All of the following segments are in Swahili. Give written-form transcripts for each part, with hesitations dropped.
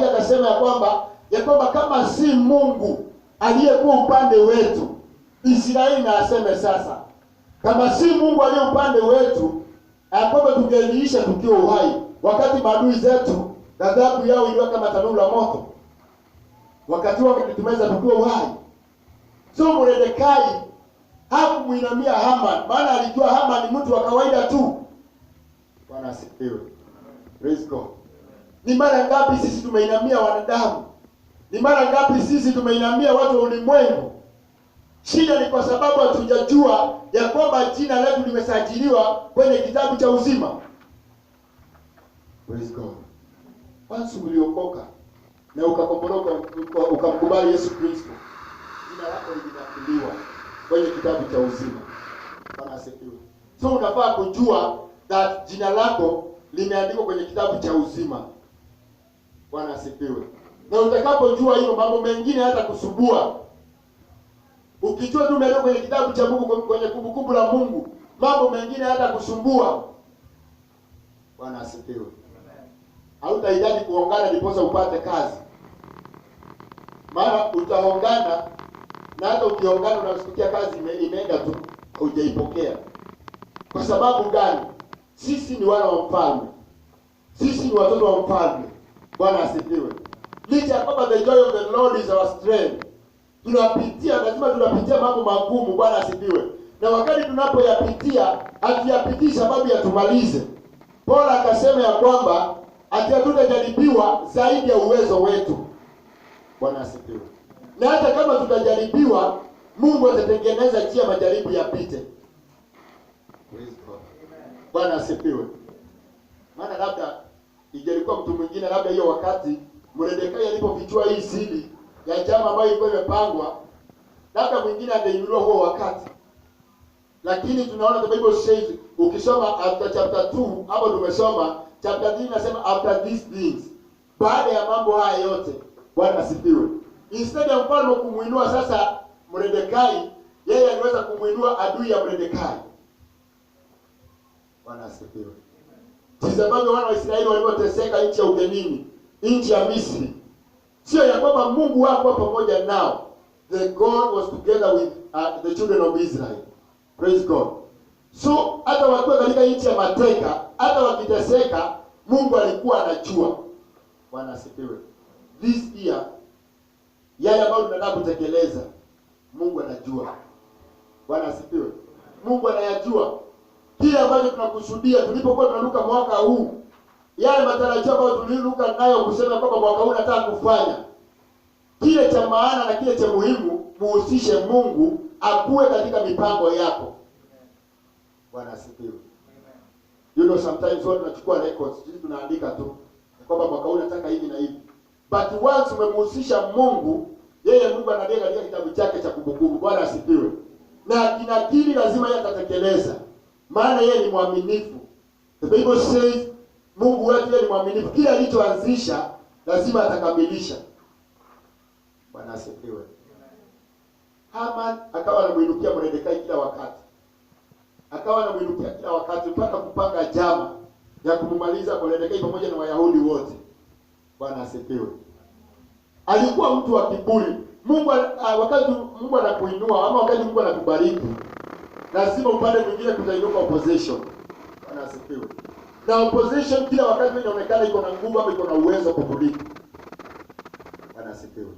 akaangalia akasema ya kwamba kama si Mungu aliyekuwa upande wetu, Israeli na aseme sasa, kama si Mungu aliye upande wetu, kwamba tungeliisha tukiwa uhai, wakati maadui zetu ghadhabu yao iliwa kama tanuru la moto, wakati wao tumetumeza tukiwa uhai. So Mordekai hakumuinamia Haman, maana alijua Haman ni mtu wa kawaida tu. Bwana asifiwe. Praise God. Ni mara ngapi sisi tumeinamia wanadamu? Ni mara ngapi sisi tumeinamia watu wa ulimwengu? Shida ni kwa sababu hatujajua ya kwamba jina letu limesajiliwa kwenye kitabu cha uzima. Praise God. Once uliokoka na ukakombolewa ukamkubali Yesu Kristo, jina lako limenakiliwa kwenye kitabu cha uzima. Bwana asifiwe. So unafaa kujua that jina lako limeandikwa kwenye kitabu cha uzima. Bwana asifiwe. Na utakapojua hilo, mambo mengine hata kusubua. Ukijua tu umeandikwa kwenye kitabu cha Mungu, kwenye kumbukumbu la Mungu, mambo mengine hata kusumbua. Bwana asifiwe. Hautahitaji kuongana ndiposa upate kazi. Maana utaongana, na hata ukiongana unasikia kazi imeenda tu, hujaipokea. Kwa sababu gani? Sisi ni wana wa mfalme. Sisi ni watoto wa mfalme. Bwana asifiwe. Licha kwamba the joy of the Lord is our strength, lazima tunapitia mambo magumu. Bwana asifiwe. Na wakati tunapoyapitia, hatuyapitii sababu ya tumalize. Paulo akasema ya kwamba hatutajaribiwa zaidi ya uwezo wetu. Bwana asifiwe. Na hata kama tutajaribiwa, Mungu atatengeneza njia majaribu yapite. Praise God. Bwana asifiwe. Maana labda ingelikuwa mtu mwingine, labda hiyo wakati Mordekai alipofichua hii siri ya njama ambayo ilikuwa imepangwa, labda mwingine angeinuliwa huo wakati. Lakini tunaona the Bible says, ukisoma after chapter 2, hapo tumesoma chapter 3 inasema after these things, baada ya mambo haya yote. Bwana asifiwe. Instead ya mfalme kumuinua sasa Mordekai, yeye aliweza kumuinua adui ya Mordekai. Bwana asifiwe. Sababu wana wa Israeli walioteseka nchi ya ugenini, nchi ya Misri, sio ya kwamba Mungu wako pamoja nao. The God was together with the children of Israel. Praise God. So hata wakiwa katika nchi ya mateka, hata wakiteseka, Mungu alikuwa anajua. Bwana asifiwe. This year, yale ambayo tunataka kutekeleza, Mungu anajua. Bwana asifiwe. Mungu anayajua kile ambacho tunakusudia. Tulipokuwa tunaruka mwaka huu, yale matarajio ambayo tuliruka nayo kusema kwamba mwaka huu nataka kufanya, kile cha maana na kile cha muhimu, muhusishe Mungu akue katika mipango yako. Bwana asifiwe. You know, sometimes watu tunachukua records, sisi tunaandika tu kwamba mwaka huu nataka hivi na hivi. But once umemhusisha Mungu, yeye Mungu anaandika katika kitabu chake cha kumbukumbu. Bwana asifiwe. Na kinakili lazima yeye atatekeleza. Maana yeye ni mwaminifu. The Bible says Mungu wetu yeye ni mwaminifu. Kila alichoanzisha lazima atakamilisha. Bwana asifiwe. Haman akawa anamuinukia Mordekai kila wakati. Akawa anamuinukia kila wakati mpaka kupanga njama ya kumumaliza Mordekai pamoja na Wayahudi wote. Bwana asifiwe. Alikuwa mtu wa kiburi. Mungu wakati Mungu anakuinua ama wakati Mungu anakubariki, lazima upande mwingine kutainuka opposition. Bwana asifiwe. Na opposition kila wakati inaonekana iko na nguvu ama iko na uwezo kukuliko. Bwana asifiwe.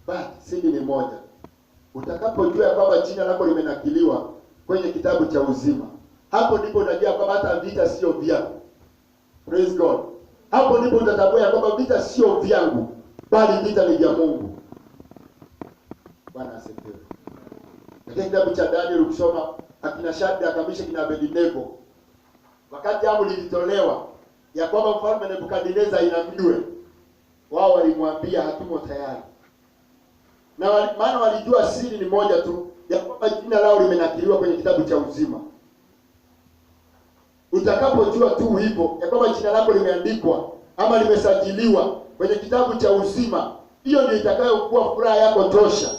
But siri ni moja. Utakapojua kwamba jina lako limenakiliwa kwenye kitabu cha uzima, hapo ndipo unajua kwamba hata vita sio vyako. Praise God. Hapo ndipo utatambua kwamba vita sio vyangu, bali vita ni vya Mungu. Bwana asifiwe. Katika kitabu cha Daniel ukisoma akina Shadraka, Meshaki kina Abednego, wakati amri ilitolewa ya kwamba mfalme Nebukadneza inamjue, wao walimwambia hatumo tayari. Na maana walijua siri ni moja tu, ya kwamba jina lao limenakiliwa kwenye kitabu cha uzima. Utakapojua tu hivyo ya kwamba jina lako limeandikwa ama limesajiliwa kwenye kitabu cha uzima, hiyo ndio itakayokuwa furaha yako tosha.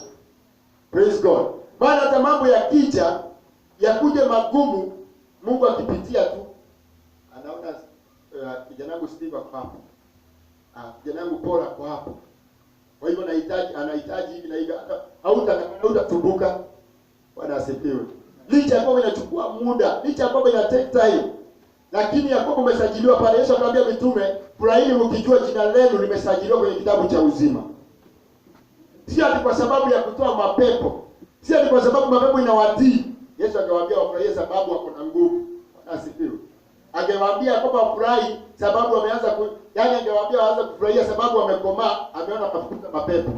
Praise God. Maana hata mambo yakija, yakuje magumu, Mungu akipitia tu anaona kijana wangu Steve hapo. kijana wangu Paul kwa hapo. Kwa hivyo anahitaji hivi na hivi, hautatumbuka. Bwana asifiwe. Licha ya kwamba inachukua muda, licha ya kwamba ina take time, lakini ya kwamba umesajiliwa pale. Yesu akamwambia mitume, furahini mkijua jina lenu limesajiliwa kwenye kitabu cha uzima. Si ati kwa sababu ya kutoa mapepo, si ati kwa sababu mapepo inawatii. Yesu akawaambia wafurahie sababu wako na nguvu. Bwana asifiwe. Angewaambia kwamba wafurahi sababu wameanza angewaambia waanze kufurahia sababu wamekomaa, ameona wanafukuza mapepo.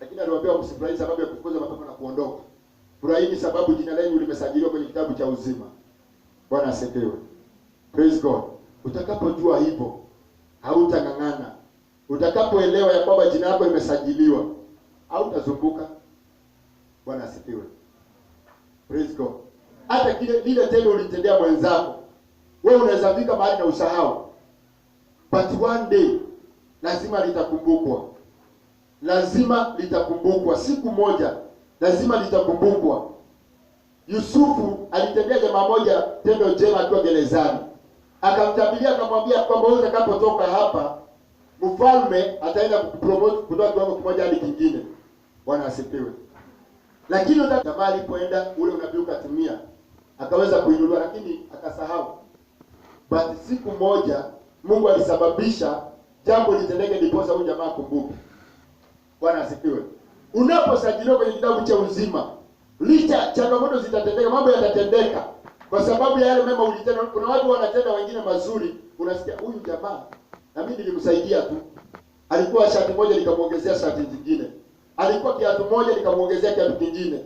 Lakini aliwaambia msifurahi sababu ya kufukuza mapepo na kuondoka. Furahini sababu jina lenu limesajiliwa kwenye kitabu cha uzima. Bwana asifiwe. Praise God. Utakapojua hivyo, hautang'ang'ana. Utakapoelewa ya kwamba jina lako limesajiliwa, hautazunguka. Bwana asifiwe. Praise God. Hata lile tendo ulitendea mwenzako, wewe unaweza fika mahali na usahau. But one day lazima litakumbukwa. Lazima litakumbukwa. Siku moja lazima litakumbukwa. Yusufu alitendea jamaa moja tendo jema akiwa gerezani. Akamtabiria akamwambia kwamba wewe utakapotoka hapa, mfalme ataenda kukupromote kutoka kiwango kimoja hadi kingine. Bwana asifiwe. Lakini jamaa alipoenda ule unabii ukatimia, akaweza kuinuliwa, lakini akasahau. But siku moja Mungu alisababisha jambo litendeke ndiposa huyu jamaa akumbuke. Bwana asifiwe. Unaposajiliwa kwenye kitabu cha uzima, licha changamoto zitatendeka, mambo yatatendeka kwa sababu ya yale mema ulitenda. Kuna watu wanatenda wengine mazuri, unasikia huyu jamaa na mimi nilimsaidia tu. Alikuwa shati moja nikamuongezea shati nyingine. Alikuwa kiatu moja nikamuongezea kiatu kingine.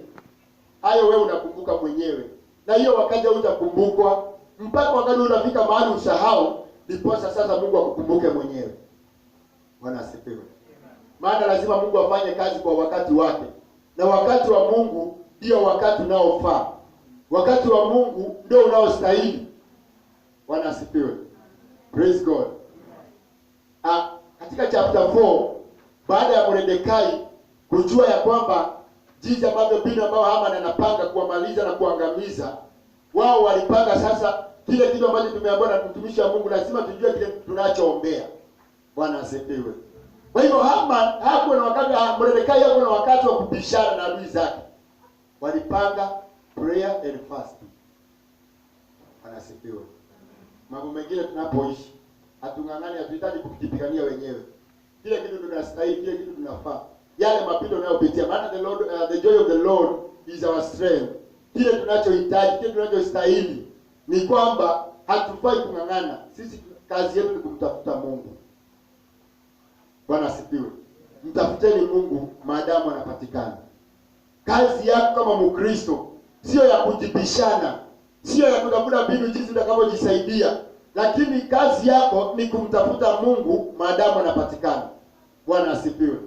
Hayo wewe unakumbuka mwenyewe. Na hiyo wakati utakumbukwa mpaka wakati unafika mahali usahau, ndipo sasa Mungu akukumbuke mwenyewe. Bwana asifiwe. Maana lazima Mungu afanye kazi kwa wakati wake. Na wakati wa Mungu ndio wakati unaofaa. Wakati wa Mungu ndio unaostahili. Bwana asifiwe. Praise God. Katika chapter 4, baada ya Mordekai kujua ya kwamba jinsi ambavyo Bino ambao Haman anapanga kuwamaliza na kuangamiza, wao walipanga sasa kile kitu ambacho tumeambiwa na mtumishi wa Mungu, lazima tujue kile tunachoombea. Bwana asifiwe. Kwa hivyo Haman hakuwa na wakati, Mordekai hakuwa na wakati wa kubishana na adui zake. Walipanga prayer and fasting. Bwana asifiwe. Mambo mengine tunapoishi, hatung'ang'ani, hatuhitaji kujipigania wenyewe. Kile kitu tunastahili, kile kitu tunafaa. Yale mapito tunayopitia, maana the joy of the Lord is our strength. Kile tunachohitaji, kile tunachostahili ni kwamba hatufai kung'ang'ana. Sisi kazi yetu ni kumtafuta Mungu. Bwana asifiwe. Mtafuteni Mungu maadamu anapatikana. Kazi yako kama Mkristo sio ya kujibishana, sio ya kutafuta mbinu jinsi utakavyojisaidia, lakini kazi yako ni kumtafuta Mungu maadamu anapatikana. Bwana asifiwe.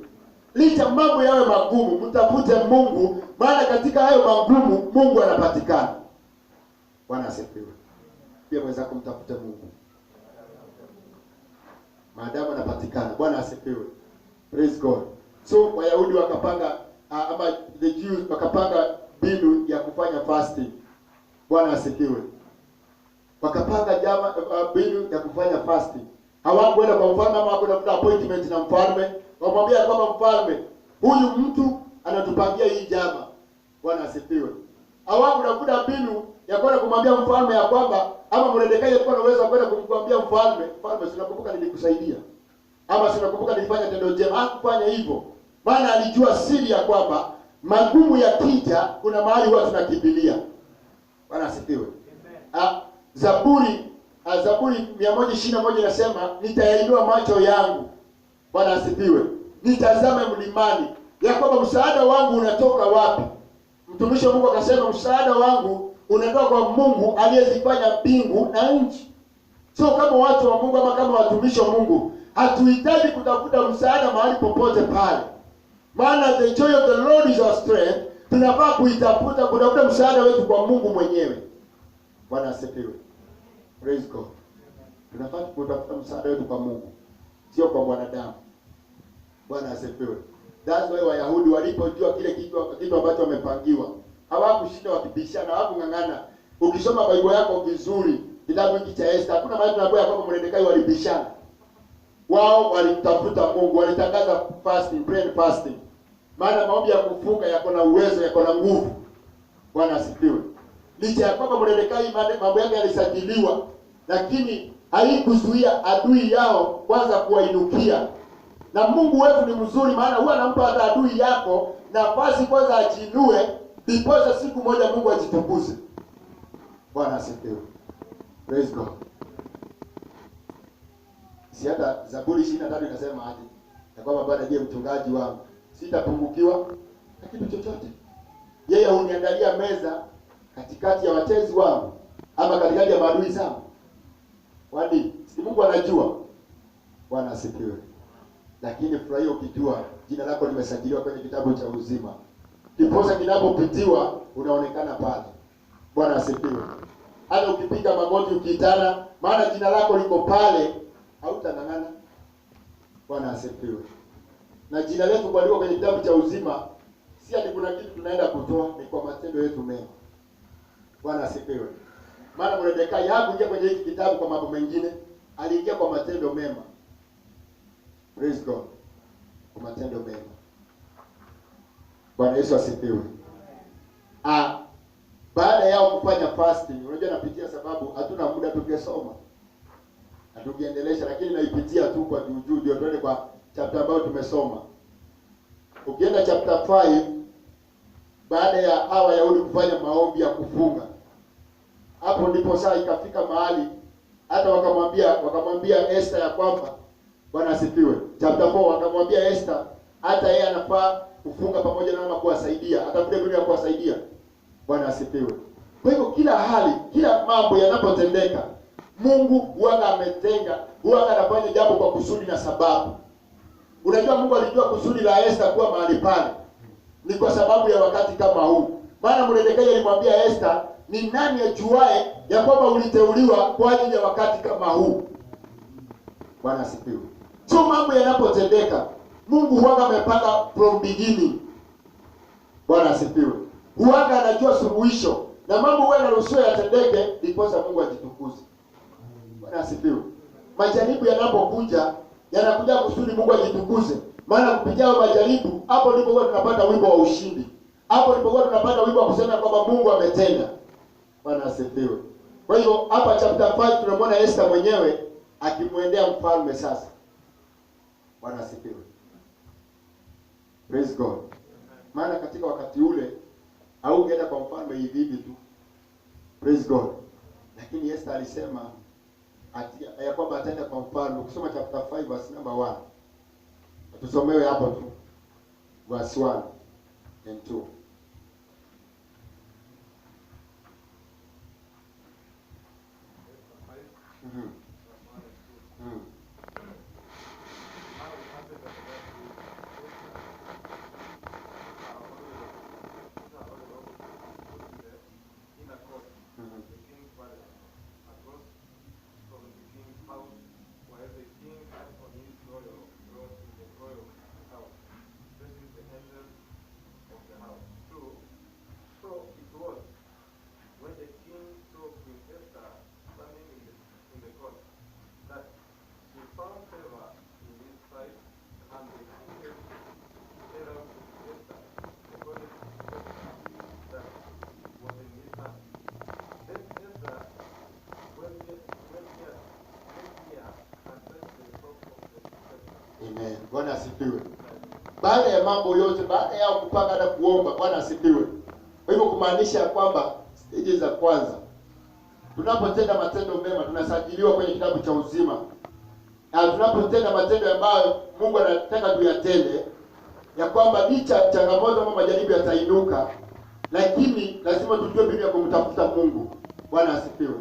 Licha mambo yawe magumu, mtafute Mungu, maana katika hayo magumu Mungu anapatikana. Bwana asifiwe. Pia mweza kumtafute Mungu maadamu anapatikana. Bwana asifiwe. Praise God. So Wayahudi wakapanga ama the Jews wakapanga mbinu ya kufanya fasting. Bwana asifiwe. Wakapanga mbinu ya kufanya fasting. Hawakwenda kwa mfalme ama hawakwenda appointment na mfalme. Wamwambia kama mfalme, huyu mtu anatupangia hii jama. Bwana asifiwe. Hawakwenda mbinu ya kwenda kumwambia mfalme ya kwamba ama Mordekai alikuwa anaweza kwenda kumwambia mfalme, mfalme sinakumbuka nilikusaidia. Ama sinakumbuka nilifanya tendo jema. Hakufanya hivyo. Maana alijua siri ya kwamba magumu yakija kuna mahali huwa tunakimbilia. Bwana asifiwe. Zaburi 121 inasema nitayainua macho yangu. Bwana asifiwe. Nitazame mlimani ya kwamba msaada wangu unatoka wapi. Mtumishi wa Mungu akasema msaada wangu unatoka kwa Mungu aliyezifanya mbingu na nchi. So kama watu wa Mungu ama kama watumishi wa Mungu, hatuhitaji kutafuta msaada mahali popote pale. Maana the joy of the Lord is our strength. Tunafaa kutafuta msaada wetu kwa Mungu mwenyewe. Bwana asifiwe. Praise God. Tunafaa kutafuta msaada wetu kwa Mungu, sio kwa wanadamu. Bwana asifiwe. That's why Wayahudi walipojua kile kitu ambacho wamepangiwa, hawakushinda wakibishana, hawakung'ang'ana. Ukisoma Biblia yako vizuri, kitabu hiki cha Esther, hakuna mahali tunaambiwa kwamba Mordekai walibishana. wao walimtafuta Mungu, walitangaza fasting, prayer and fasting. Maana maombi ya kufunga yako na uwezo, yako na nguvu. Bwana asifiwe. Licha ya kwamba Mordekai mambo yake yalisajiliwa, lakini haikuzuia adui yao kwanza kuwainukia. Na Mungu wetu ni mzuri, maana huwa anampa hata adui yako nafasi kwanza ajinue, ndiposa siku moja Mungu ajitukuze. Bwana asifiwe. Praise God. Si hata Zaburi 23 inasema aje? Ya kwamba Bwana ndiye mchungaji wangu, sitapungukiwa na kitu chochote. Yeye huniandalia meza katikati ya watezi wangu, ama katikati ya maadui zangu. Wadi, si Mungu anajua. Bwana asifiwe. Lakini furahia ukijua jina lako limesajiliwa kwenye kitabu cha uzima. Kiposa kinapopitiwa unaonekana pale. Bwana asifiwe. Hata ukipiga magoti ukiitana, maana jina lako liko pale, hautanang'ana. Bwana asifiwe. Na jina letu kuandikwa kwenye kitabu cha uzima, si ati kuna kitu tunaenda kutoa, ni kwa matendo yetu mema. Bwana asifiwe. Maana Mordekai hakuingia kwenye hiki kitabu kwa mambo mengine, aliingia kwa matendo mema. Praise God. Kwa matendo mema. Bwana Yesu asifiwe. Baada yao kufanya fasting, unajua napitia sababu hatuna muda tungesoma. Hatukiendelesha, lakini naipitia tu kwa juu ndio tuende kwa chapter ambayo tumesoma. Ukienda chapter 5, baada ya hawa Wayahudi kufanya maombi ya kufunga, hapo ndipo saa ikafika mahali hata wakamwambia Esther ya kwamba, Bwana asifiwe. Chapter 4 wakamwambia Esther hata yeye anafaa kufunga pamoja na mama kuwasaidia, atafute mbinu ya kuwasaidia. Bwana asifiwe. Kwa hivyo kila hali, kila mambo yanapotendeka, Mungu huwa ametenga, huwa anafanya jambo kwa kusudi na sababu. Unajua Mungu alijua kusudi la Esther kuwa mahali pale ni kwa sababu ya wakati kama huu. Maana Mordekai alimwambia Esther, ni nani ajuae ya kwamba uliteuliwa kwa ajili ya wakati kama huu? Bwana asifiwe. So mambo yanapotendeka, Mungu huwa amepanga from beginning. Bwana asifiwe. Huwa anajua suluhisho na mambo huwa yanaruhusiwa yatendeke ndiposa Mungu ajitukuze. Bwana asifiwe. Majaribu yanapokuja, yanakuja kusudi Mungu ajitukuze. Maana kupitia majaribu, hapo ndipo huwa tunapata wimbo wa ushindi. Hapo ndipo huwa tunapata wimbo wa kusema kwamba Mungu ametenda. Bwana asifiwe. Kwa hivyo hapa chapter 5 tunamwona Esther mwenyewe akimwendea mfalme sasa. Bwana asifiwe. Praise God. Maana katika wakati ule haungeenda kwa mfalme hivi hivi tu. Praise God. Lakini Esther alisema ya kwamba ataenda kwa mfalme. Ukisoma chapter 5 verse number 1. Tusomewe hapo tu. Verse 1 and 2. Bwana asifiwe. Baada ya mambo yote, baada ya kupanga hata kuomba, Bwana asifiwe. Kwa hivyo kumaanisha kwamba stage za kwanza, tunapotenda matendo mema tunasajiliwa kwenye kitabu cha uzima. Na tunapotenda matendo ambayo Mungu anataka tuyatende, ya kwamba licha changamoto ama majaribu yatainuka, lakini lazima tujue mbinu ya kumtafuta Mungu. Bwana asifiwe.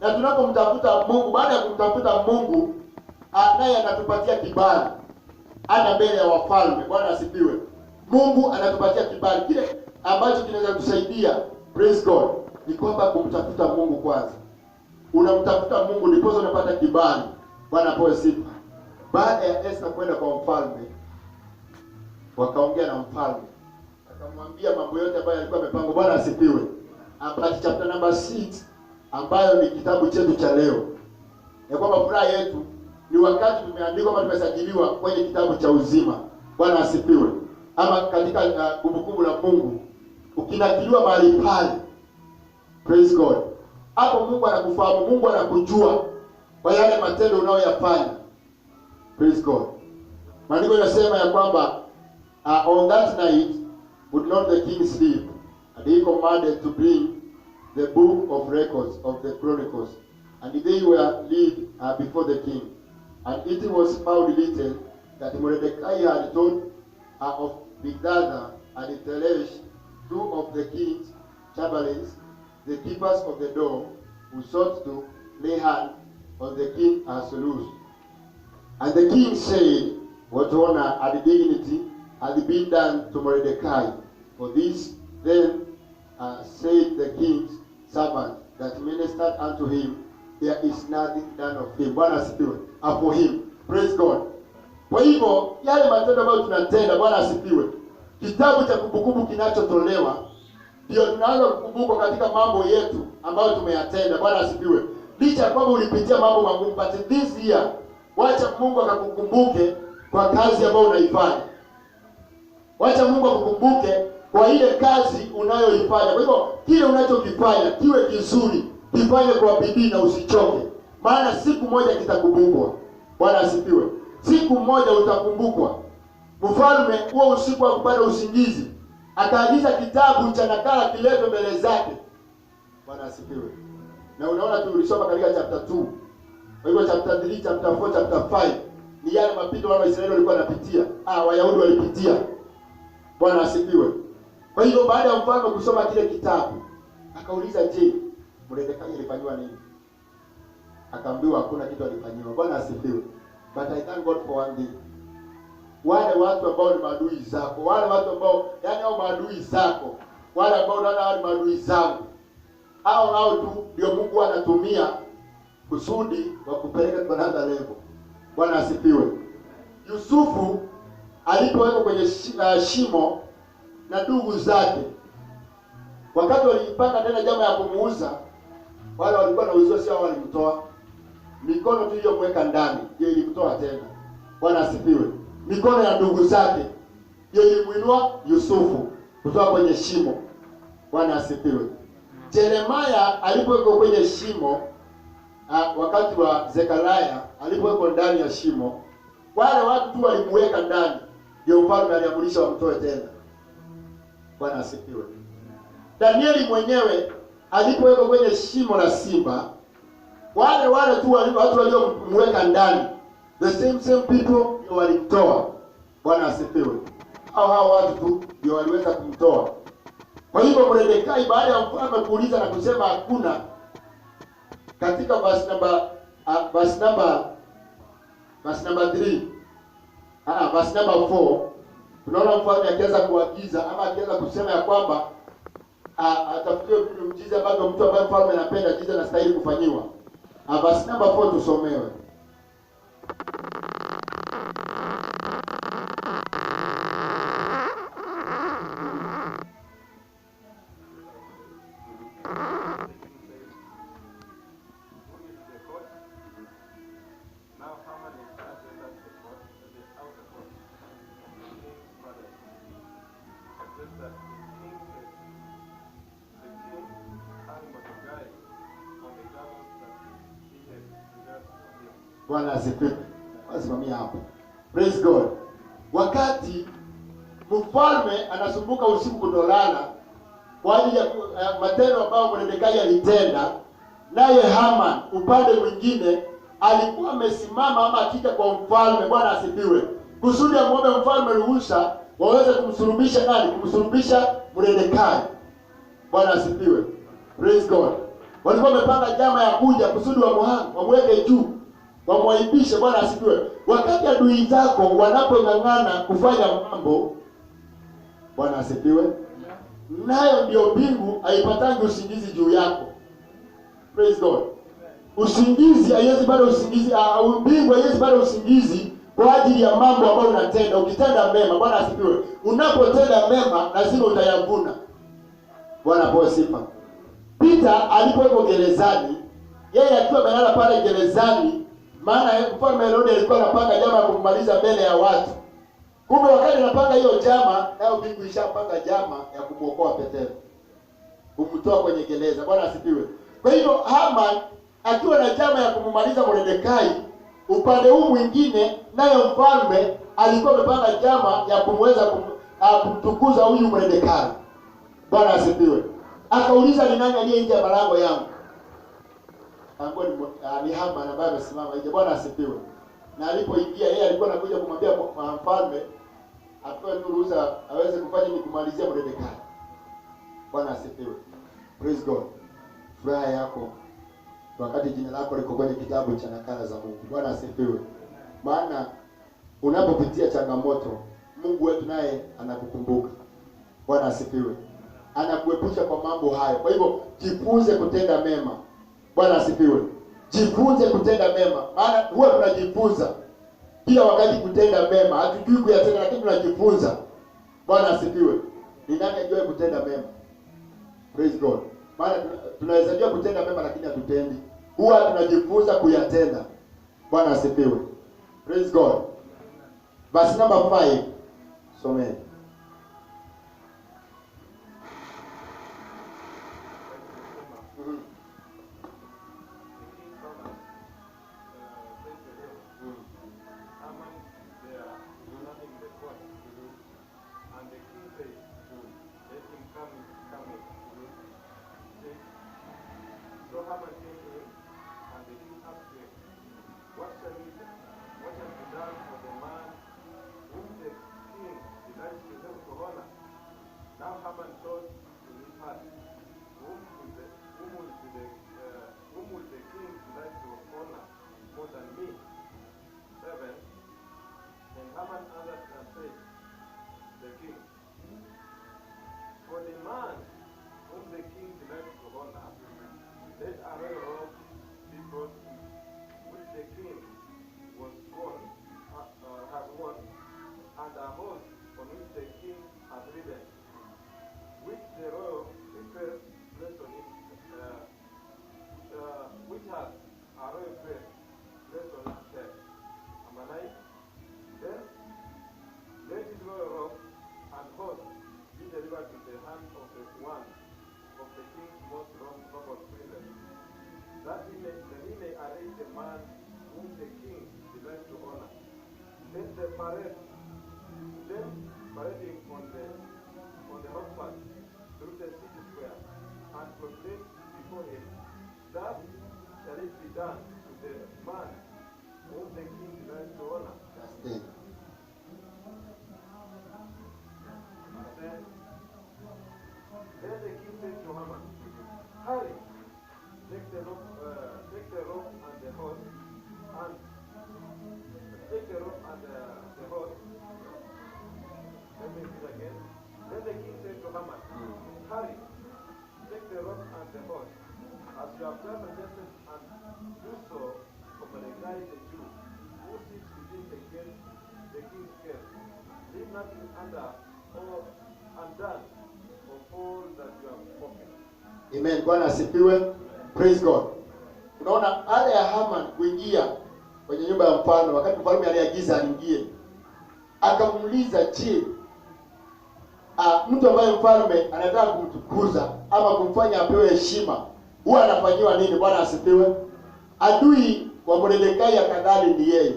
Na tunapomtafuta Mungu, baada ya kumtafuta Mungu, naye anatupatia kibali hata mbele ya wafalme. Bwana asifiwe. Mungu anatupatia kibali. Kile ambacho kinaweza kusaidia, praise God, ni kwamba kumtafuta Mungu kwanza. Unamtafuta Mungu ndipo unapata kibali. Bwana apewe sifa. Baada ya Esther kwenda kwa mfalme, wakaongea na mfalme. Akamwambia mambo yote ambayo alikuwa amepanga. Bwana asifiwe. Hapa chapter number 6 ambayo ni kitabu chetu cha leo. Ya kwamba furaha yetu ni wakati tumeandikwa kama tumesajiliwa kwenye kitabu cha uzima. Bwana asifiwe. Ama katika kumbukumbu la Mungu ukinakiliwa mahali pale. Praise God. Hapo Mungu anakufahamu, Mungu anakujua kwa yale matendo unayoyafanya. Praise God. Maandiko yanasema ya kwamba on that night would not the king sleep, and he commanded to bring the book of records of the chronicles, and they were laid before the king. And it was found written that Mordecai had told of Bigthana and Teresh, two of the king's chamberlains, the keepers of the door, who sought to lay hand on the king Ahasuerus. And the king said, what honor and dignity had been done to Mordecai. For this then said the king's servant that ministered unto him, there is nothing done of him. Bwana asifiwe. For him. Praise God. Kwa hivyo yale matendo ambayo tunatenda, Bwana asifiwe, kitabu cha kumbukumbu kinachotolewa ndio tunaanza kukumbuka katika mambo yetu ambayo tumeyatenda. Bwana asifiwe. Licha kwamba ulipitia mambo magumu, but this year wacha Mungu akakukumbuke kwa kazi ambayo unaifanya. Wacha Mungu akukumbuke kwa ile kazi unayoifanya. Kwa hivyo kile unachokifanya kiwe kizuri, kifanye kwa bidii na usichoke. Maana siku moja kitakumbukwa. Bwana asifiwe. Siku moja utakumbukwa. Mfalme huo usiku akupata usingizi, akaagiza kitabu cha nakala kiletwe mbele zake. Bwana asifiwe. Na unaona tulisoma katika chapter 2. Kwa hivyo chapter 3, chapter 4, chapter 5 ni yale mapito wana Israeli walikuwa wanapitia. Wayahudi walipitia. Bwana asifiwe. Kwa hivyo baada ya mfalme kusoma kile kitabu, akauliza, je, Mordekai alifanywa nini? Akaambiwa hakuna kitu alifanywa. Bwana asifiwe. But I thank God for one thing. Wale watu ambao ni maadui zako, wale watu ambao hao maadui zako, wale ambao unaona hao ni maadui zangu, hao tu ndio Mungu anatumia kusudi wa kupeleka kwa another level. Bwana asifiwe. Yusufu alipowekwa kwenye shimo na ndugu zake, wakati walipanga tena jamaa ya kumuuza, wale walikuwa na uwezo, sio walimtoa mikono tu iliyomweka ndani ndio ilimtoa tena. Bwana asifiwe. Mikono ya ndugu zake ndio ilimuinua Yusufu kutoka kwenye shimo. Bwana asifiwe. Yeremia alipowekwa kwenye shimo, wakati wa Zekaria alipowekwa ndani ya shimo, wale watu tu walimweka ndani ndio mfalme aliamrisha wamtoe tena. Bwana asifiwe. Danieli mwenyewe alipowekwa kwenye shimo la simba, wale tu watu waliomweka ndani, the same people ndio walimtoa. Bwana asifiwe. Hao watu tu ndio waliweza kumtoa. Kwa hivyo Mordekai baada ya mfalme kuuliza na kusema hakuna, katika verse number 4, tunaona mfalme akianza kuagiza ama akianza kusema ya kwamba atafutiwe mjiza ambao mtu ambaye mfalme anapenda jiza na stahili kufanyiwa. Verse number 4 tusomewe. Bwana asifiwe. Wasimamia hapo. Praise God. Wakati mfalme anasumbuka usiku kutolala kwa ajili ya matendo ambayo Mordekai alitenda, naye Haman upande mwingine alikuwa amesimama ama akija kwa mfalme, Bwana asifiwe, kusudi amwombe mfalme ruhusa waweze kumsulubisha nani? Kumsulubisha Mordekai. Bwana asifiwe. Praise God. Walikuwa wamepanga jama ya kuja kusudi wamweke juu, wamwaibishe. Bwana asifiwe. Wakati adui zako wanapong'ang'ana kufanya mambo, Bwana asifiwe, nayo ndio mbingu haipatangi usingizi juu yako. Praise God. Usingizi haiwezi bado usingizi, mbingu haiwezi bado usingizi kwa ajili ya mambo ambayo unatenda. Ukitenda mema, Bwana asifiwe, unapotenda mema lazima utayavuna. Bwana apewe sifa. Peter alipokuwa gerezani, yeye akiwa amelala pale gerezani, Maana mfalme Herode alikuwa anapanga njama ya kummaliza mbele ya watu. Kumbe wakati anapanga hiyo njama, nayo mbingu ishapanga njama ya kumuokoa Petero, kumtoa kwenye gereza. Bwana asifiwe. Kwa hiyo Haman akiwa na njama ya kummaliza Mordekai, upande huu mwingine nayo mfalme alikuwa amepanga njama ya kumweza kumtukuza huyu Mordekai. Bwana asifiwe. Akauliza, ni nani aliye nje ya malango yangu? Angoni ni Haman ambaye amesimama nje. Bwana asifiwe. Na alipoingia yeye alikuwa anakuja kumwambia mfalme apewe ruhusa aweze kufanya ni kumalizia Mordekai. Bwana asifiwe. Praise God. Furaha yako wakati jina lako liko kwenye kitabu cha nakala za Mungu. Bwana asifiwe. Maana unapopitia changamoto, Mungu wetu naye anakukumbuka. Bwana asifiwe. Anakuepusha kwa mambo hayo. Kwa hivyo jifunze kutenda mema. Bwana asifiwe. Jifunze kutenda mema. Maana huwa tunajifunza pia wakati kutenda mema. Hatujui kuyatenda lakini tunajifunza. Bwana asifiwe. Ni nani ajue kutenda mema? Praise God. Maana tunaweza jua kutenda mema lakini hatutendi. Huwa tunajifunza kuyatenda. Bwana asifiwe. Praise God. Verse number 5. Someni. Amen. Bwana asifiwe. Praise God. Unaona baada ya Haman kuingia kwenye nyumba ya mfalme, wakati mfalme aliagiza aingie, akamuuliza, je, mtu ambaye mfalme anataka kumtukuza ama kumfanya apewe heshima huwa anafanyiwa nini? Bwana asifiwe. Adui wa Mordekai akadhani ni yeye.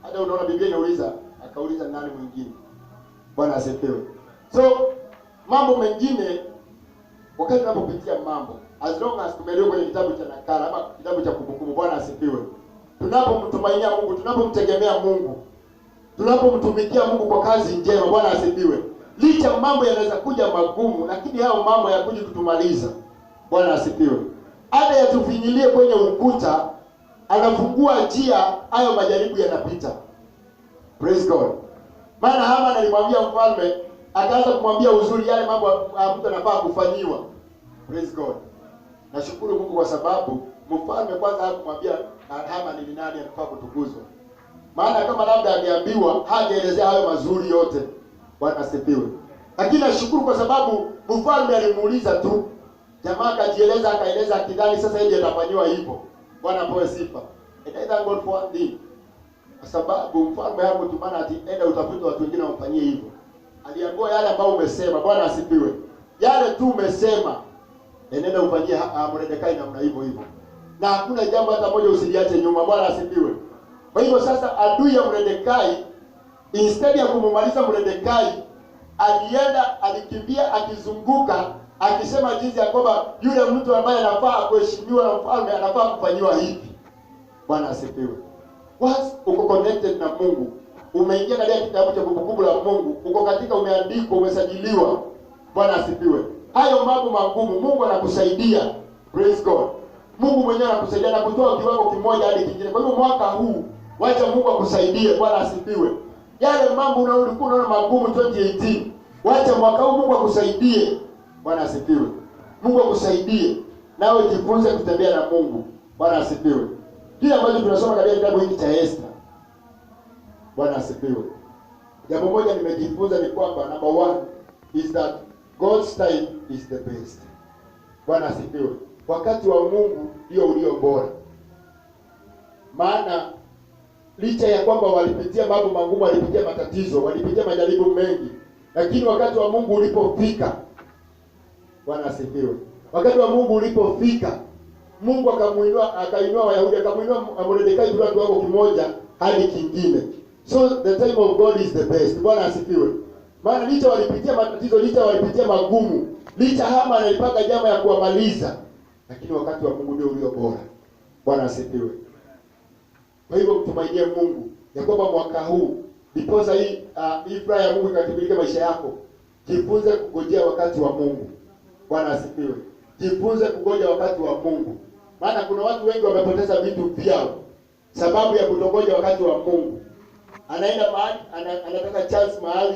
Hata unaona Biblia inauliza, akauliza nani mwingine? Bwana asifiwe. So mambo mengine wakati tunapopitia mambo, as long as tumeelewa kwenye kitabu cha nakala ama kitabu cha kumbukumbu, Bwana asifiwe, tunapomtumainia Mungu, tunapomtegemea Mungu, tunapomtumikia Mungu kwa kazi njema, Bwana asifiwe, licha mambo yanaweza kuja magumu, lakini hao mambo yakuja kutumaliza. Bwana asifiwe. Hata yatufinyilie kwenye ukuta, anafungua njia, hayo majaribu yanapita. Praise God. Maana Haman alimwambia mfalme, akaanza kumwambia uzuri yale mambo mtu anafaa kufanyiwa. Praise God. Nashukuru Mungu kwa sababu mfalme kwanza hakumwambia Haman ni nani anafaa kutukuzwa. Maana kama labda angeambiwa, hangeelezea hayo mazuri yote. Bwana asifiwe. Lakini nashukuru kwa sababu mfalme alimuuliza tu. Jamaa akajieleza, akaeleza akidhani sasa yeye atafanywa hivyo. Bwana apewe sifa. And I thank God for one thing. Kwa sababu mfalme hakutumana ati enda utafute watu wengine wamfanyie hivyo. Aliambiwa yale ambayo umesema, Bwana asifiwe. Yale tu umesema, nenda ufanyie Mordekai namna hivyo hivyo. Na hakuna jambo hata moja usiliache nyuma, Bwana asifiwe. Kwa hivyo sasa adui ya Mordekai, instead ya kumumaliza Mordekai, alikimbia akizunguka akisema jinsi ya kwamba yule mtu ambaye anafaa kuheshimiwa na mfalme anafaa kufanywa hivi. Bwana asifiwe. Once uko connected na Mungu, umeingia katika kitabu cha kumbukumbu la Mungu, uko katika umeandikwa, umesajiliwa. Bwana asifiwe. Hayo mambo magumu Mungu anakusaidia. Praise God. Mungu mwenyewe anakusaidia na kutoa kiwango kimoja hadi kingine. Kwa hiyo mwaka huu wacha Mungu akusaidie. Bwana asifiwe. Yale mambo unaona magumu 2018, wacha mwaka huu Mungu akusaidie. Bwana asifiwe. Mungu akusaidie nawe jifunze kutembea na Mungu. Bwana asifiwe. Kile ambacho tunasoma katika kitabu hiki cha Esther. Bwana asifiwe. Jambo moja nimejifunza ni kwamba number 1 is that God's time is the best. Bwana asifiwe. Wakati wa Mungu ndio ulio bora. Maana licha ya kwamba walipitia mambo magumu, walipitia matatizo, walipitia majaribu mengi, lakini wakati wa Mungu ulipofika, Bwana asifiwe. Wakati wa Mungu ulipofika, Mungu akainua Wayahudi, akamuinua Mordekai kutoka kiwango kimoja hadi kingine. So the time of God is the best. Bwana asifiwe. Maana licha walipitia matatizo, licha walipitia magumu, licha Hama alipanga njama ya kuwamaliza, lakini wakati wa Mungu ndio ulio bora. Bwana asifiwe. Kwa hivyo mtumainie Mungu ya kwamba mwaka huu ndiposa hii furaha ya Mungu ikatimilike maisha yako. Jifunze kungojea wakati wa Mungu. Bwana asifiwe. Jifunze kungoja wakati wa Mungu. Maana kuna watu wengi wamepoteza vitu vyao sababu ya kutongoja wakati wa Mungu. Anaenda mahali, anataka chance mahali,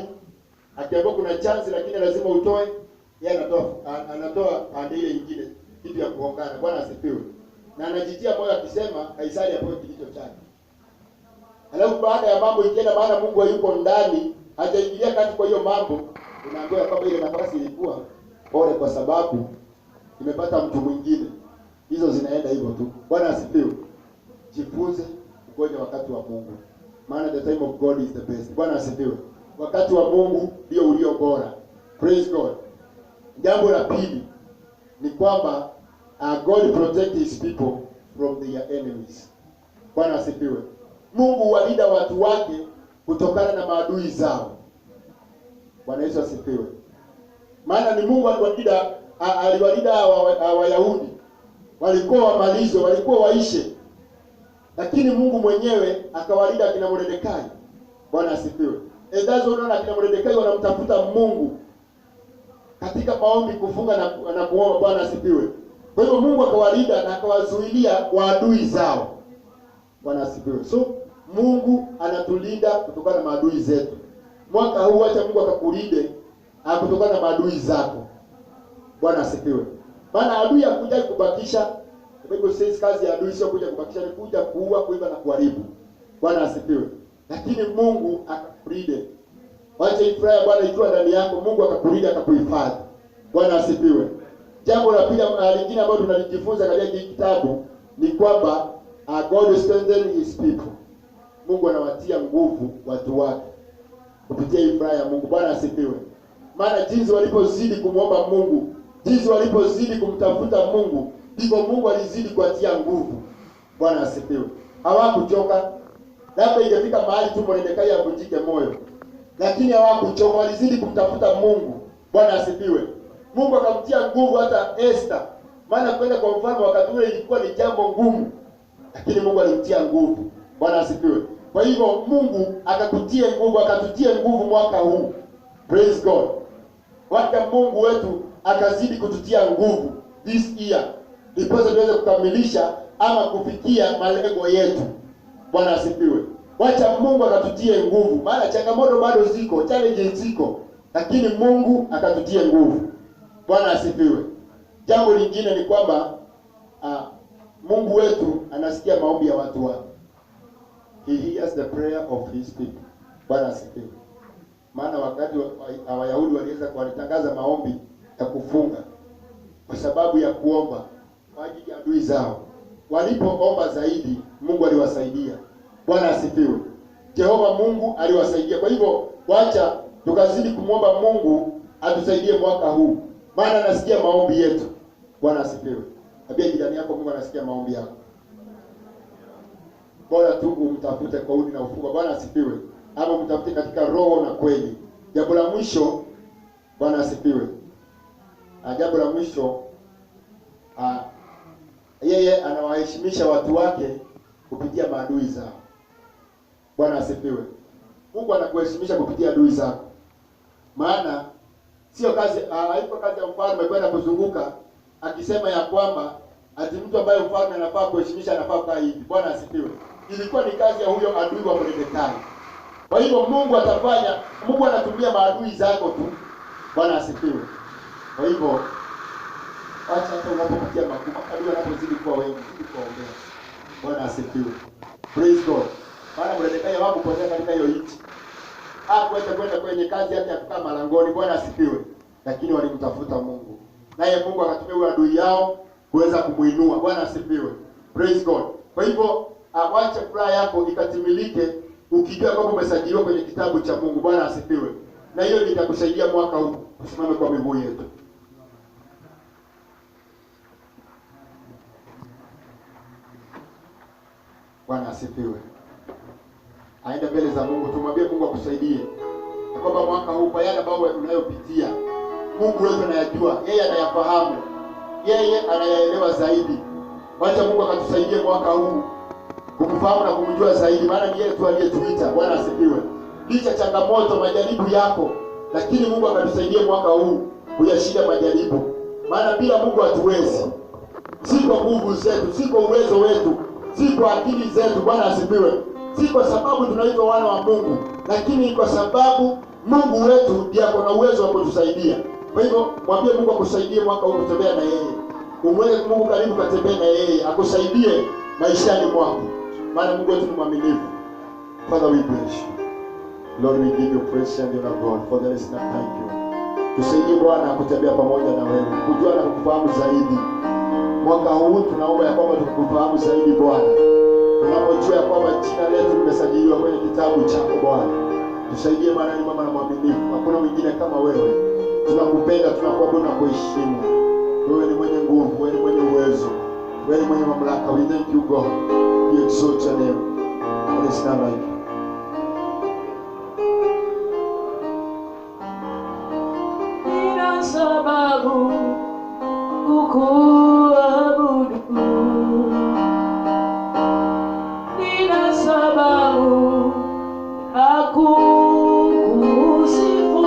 akiambiwa kuna chance lakini lazima utoe, yeye anatoa pande ile nyingine, kitu ya kuongana. Bwana asifiwe. Na anajitia moyo akisema Kaisari apewe kilicho chake. Alafu baada ya mambo ikienda, maana Mungu hayuko ndani, hajaingilia kati kwa hiyo mambo, unaambiwa kwamba ile nafasi ilikuwa pole kwa sababu imepata mtu mwingine. Hizo zinaenda hivyo tu. Bwana asifiwe. Jifunze kungoja wakati wa Mungu. Maana the time of God is the best. Bwana asifiwe. Wakati wa Mungu ndio ulio bora. Praise God. Jambo la pili ni kwamba God protect his people from their enemies. Bwana asifiwe. Mungu walinda watu wake kutokana na maadui zao. Bwana Yesu asifiwe. Maana ni Mungu aliwalinda Wayahudi. Walikuwa wamalizwe, walikuwa waishe. Lakini Mungu mwenyewe akawalinda kina Mordekai. Bwana asifiwe. Edazo unaona kina Mordekai wanamtafuta Mungu katika maombi, kufunga na kuomba. Bwana asifiwe. Kwa hivyo Mungu akawalinda na akawazuilia waadui zao. Bwana asifiwe. So Mungu anatulinda kutokana na maadui zetu. Mwaka huu acha Mungu akakulinde kutokana na maadui zako. Bwana asifiwe. Maana adui hakuja kubakisha. Bible says kazi ya adui sio kuja kubakisha, ni kuja kuua, kuiba na kuharibu. Bwana asifiwe. Lakini Mungu akakulinde. Wacha ifurahi Bwana ikiwa ndani yako, Mungu akakulinda akakuhifadhi. Bwana asifiwe. Jambo la pili lingine ambalo tunalijifunza katika hiki kitabu ni kwamba God strengthens his people. Mungu anawatia nguvu watu wake kupitia ifurahi ya Mungu. Bwana asifiwe. Maana jinsi walipozidi kumwomba Mungu, jinsi walipozidi kumtafuta Mungu, ndivyo Mungu alizidi kuatia nguvu. Bwana asifiwe. Hawakuchoka. Labda ingefika mahali tu Mordekai avunjike moyo, lakini hawakuchoka, walizidi kumtafuta Mungu. Bwana asifiwe. Mungu akamtia nguvu hata Esther. Maana kwenda kwa mfalme wakati ule ilikuwa ni jambo ngumu, lakini Mungu alimtia nguvu. Bwana asifiwe. Kwa hivyo Mungu akakutia nguvu, akatutia nguvu mwaka huu. Praise God. Wacha Mungu wetu akazidi kututia nguvu this year, ndiposa tuweze kukamilisha ama kufikia malengo yetu. Bwana asifiwe. Wacha Mungu akatutie nguvu. Maana changamoto bado ziko, challenges ziko, lakini Mungu akatutie nguvu. Bwana asifiwe. Jambo lingine ni kwamba Mungu wetu anasikia maombi ya watu wake. He hears the prayer of his people. Bwana asifiwe. Maana wakati Wayahudi walitangaza maombi ya kufunga kwa sababu ya kuomba kwa ajili ya adui zao. Walipoomba zaidi, Mungu aliwasaidia. Bwana asifiwe. Jehova Mungu aliwasaidia. Kwa hivyo wacha tukazidi kumwomba Mungu atusaidie mwaka huu, maana anasikia maombi yetu. Bwana asifiwe. Ambia jirani yako, Mungu anasikia maombi yako. Bora tu umtafute kwa udi na ufunga. Bwana asifiwe. Ama mtafute katika roho na kweli. Jambo la mwisho, Bwana asifiwe. Jambo la mwisho, yeye anawaheshimisha watu wake kupitia maadui zao. Bwana asifiwe. Mungu anakuheshimisha kupitia adui zako. Maana sio kazi, haiko kazi ya mfalme kwenda kuzunguka akisema ya kwamba ati mtu ambaye mfalme anafaa kuheshimisha anafaa kukaa hivi. Bwana asifiwe. Ilikuwa ni kazi ya huyo adui wa Mordekai. Kwa hivyo Mungu atafanya, Mungu anatumia maadui zako tu. Bwana asifiwe. Kwa hivyo acha hata unapopatia makubwa, adui anapozidi kuwa wengi, zidi kuombea. Bwana asifiwe. Praise God. Maana Mordekai hakupotea katika hiyo nchi. Hakuweza kwenye kazi yake ya kukaa malangoni. Bwana asifiwe. Lakini walimtafuta Mungu. Naye Mungu akatumia huyo adui yao kuweza kumuinua. Bwana asifiwe. Praise God. Kwa hivyo awache furaha yako ikatimilike ukijua kwamba umesajiliwa kwenye kitabu cha Mungu. Bwana asifiwe. Na hiyo itakusaidia mwaka huu. Tusimame kwa miguu yetu. Bwana asifiwe. Aenda mbele za Mungu, tumwambie Mungu akusaidie. Kwamba mwaka huu kwa yale ambayo unayopitia, Mungu wetu anayajua, yeye anayafahamu. Yeye anayaelewa zaidi. Wacha Mungu akatusaidie mwaka huu kumfahamu na kumjua zaidi, maana ni yeye tu aliyetuita. Bwana asifiwe. Licha changamoto, majaribu yako, lakini Mungu akatusaidie mwaka huu kuyashinda majaribu. Maana bila Mungu hatuwezi. Si kwa nguvu zetu, si kwa uwezo wetu, si kwa akili zetu. Bwana asifiwe. Si kwa sababu tunaitwa wana wa Mungu, lakini kwa sababu Mungu wetu ndiye ako na uwezo wa kutusaidia. Kwa hivyo mwambie Mungu akusaidie mwaka huu kutembea na yeye. Umweke Mungu karibu, katembee na yeye, akusaidie maishani mwako. Maana Mungu wetu ni mwaminifu. Father, we bless you. Lord, we give you praise and honor, God, for there is none like you. Tusaidie Bwana kutembea pamoja na wewe, kujua na kukufahamu zaidi. Mwaka huu tunaomba ya kwamba tukufahamu zaidi Bwana. Tunapojua ya kwamba jina letu limesajiliwa kwenye kitabu chako Bwana. Tusaidie, maana ni mama na mwaminifu. Hakuna mwingine kama wewe. Tunakupenda, tunakuabudu na kuheshimu. Wewe ni mwenye nguvu, wewe ni mwenye uwezo, wewe ni mwenye mamlaka. We thank you, God. We exalt your name. There is none like you. Nina sababu kukuabudu. Nina sababu kukusifu.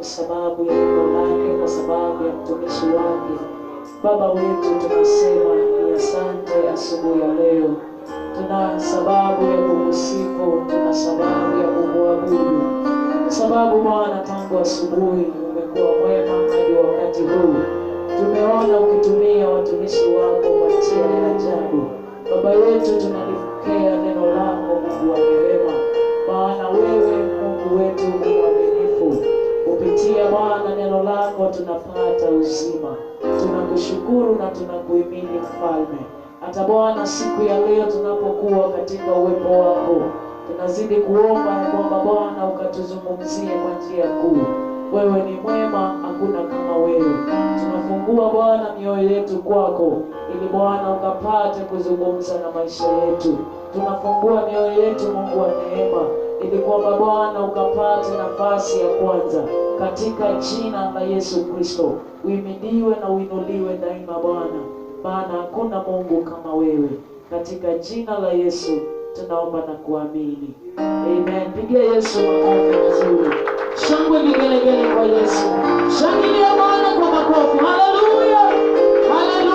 kwa sababu ya neno lake, kwa sababu ya mtumishi wake. Baba wetu, tunasema ni asante asubuhi ya leo. Tuna sababu ya kukusifu, tuna sababu ya kukuabudu, kwa sababu Bwana, tangu asubuhi umekuwa mwema hadi wakati huu. Tumeona ukitumia watumishi wako kwa njia ya ajabu. Baba yetu, tunalipokea neno lako, Mungu wa rehema. Maana wewe Mungu wetu ni mwaminifu. Kupitia Bwana neno lako tunapata uzima. Tunakushukuru na tunakuhimidi Mfalme. Hata Bwana, siku ya leo tunapokuwa katika uwepo wako, tunazidi kuomba ya kwamba Bwana ukatuzungumzie kwa njia kuu. Wewe ni mwema, hakuna kama wewe. Tunafungua Bwana mioyo yetu kwako, ili Bwana ukapate kuzungumza na maisha yetu. Tunafungua mioyo yetu, Mungu wa neema, ili kwamba Bwana ukapate nafasi ya kwanza, katika jina la Yesu Kristo. Uhimidiwe na uinuliwe daima Bwana, maana hakuna Mungu kama wewe. Katika jina la Yesu tunaomba na kuamini, amen. Pigia Yesu makofi mazuri. Shangwe vigelegele kwa Yesu. Shangilia Bwana kwa makofi. Haleluya.